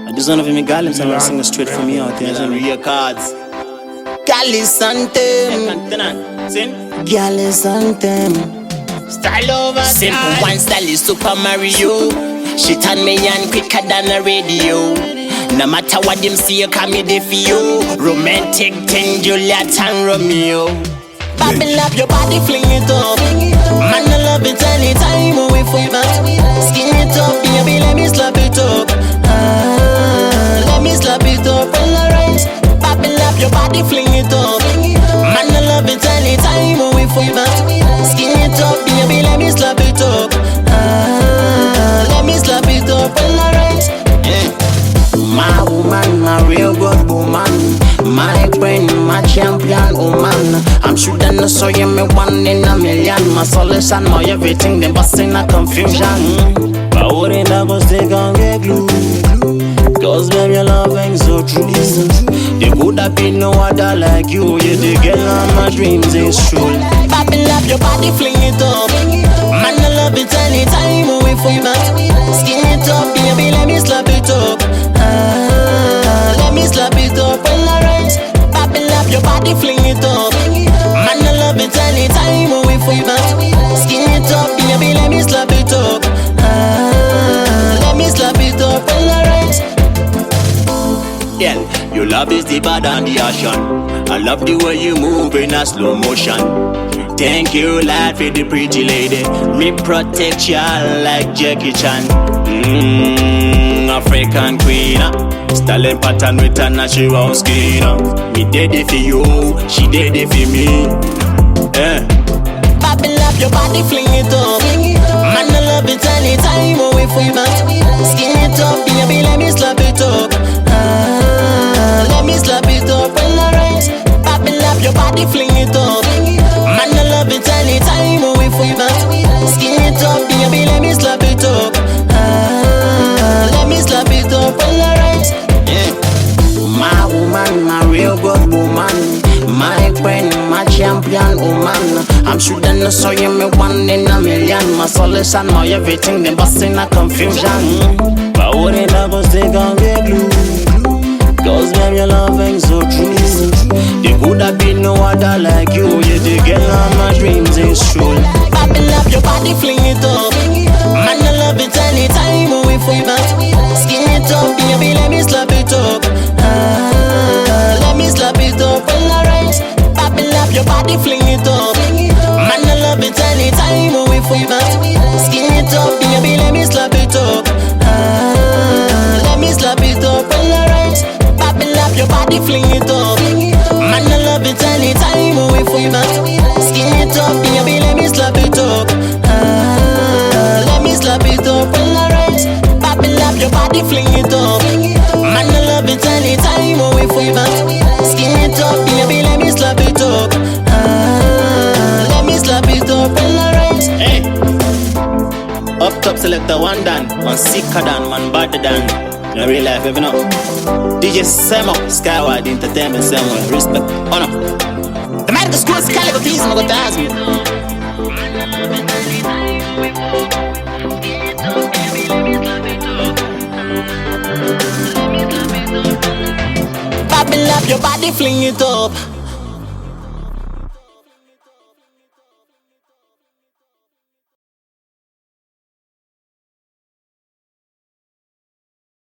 I just want to be Milan, so I'm singing straight from me out there. Milan cards. Gallus anthem. Gallus anthem. Style over Simple one style is Super Mario. She turn me on quicker than a radio. No matter what them see, you come me there for you. Romantic thing, Juliet and Romeo. Bubble up your body, fling it up. Man, I love it anytime we forever. Skin it up, baby, let me slap it up. Let me slap it up, alright. Bubble up your body, fling it up. Man, I love it anytime we forever. Skin it up, baby, let me slap it up. Let me slap it up, alright. My woman, my real good woman. My queen, my champion woman. I'm sure that no saw you me one in a million. My solution, my everything, they bust in a confusion. But what ain't that cause they gon' get glue? Cause baby your love ain't so true. There could have been no other like you. You're the girl of my dreams, it's true. Bubble up your body, fling it up. Man, I love it anytime we forever. Skin it up, baby, let me slap it up. Let me slap it up, alright. Bubble up your body, fling it up. Man, I love it anytime we forever. Skin it up, baby, let me slap it up. Let me slap it up, alright. Yeah, your love is deeper than the ocean. I love the way you move in a slow motion. Thank you, lad, for the pretty lady. Me protect ya like Jackie Chan. African queen, styling pattern with a natural skin. Me did it for you, she did it for me. Bubble up your body, fling it up. Man, I love it anytime we forever. Skin it up, baby, let me slap it up. Let me slap it up, alright. Bubble up your body, fling it up. Man, I love it anytime we forever. Skin it up, baby, let me slap it up. Let me slap it up, alright. My woman, my real good woman. My queen, my champion woman. I'm sure that no saw you me one in a million. My solution, my everything, they bust in a confusion. But what ain't that cause they gon' get glue? Cause baby your love ain't so true. There could have been no other like you. You're the girl of my dreams, it's true. Bubble up your body, fling it up. Man, I love it anytime we forever. Skin it up, baby, let me slap it up. Let me slap it up, alright. Bubble up your body, fling it up. Man, I love it anytime we forever. Skin it up, baby, let me slap it up. Let me slap it up, alright. Bubble up your body, fling it up. Man, I love it anytime we forever. Skin it up, baby, let me slap it up. Let me slap it up, alright. Bubble up your body, fling it up. Man, I love it anytime we forever. Skin it up, baby, let me slap it up. Let me slap it up, alright. Hey, up top selector one done. One sicker than, one better than. In real life, you know. DJ Samo, Skyward Entertainment, Samo, respect, honor. The medical school's caliber fees, I'm gonna ask me. Bubble up your body, fling it up.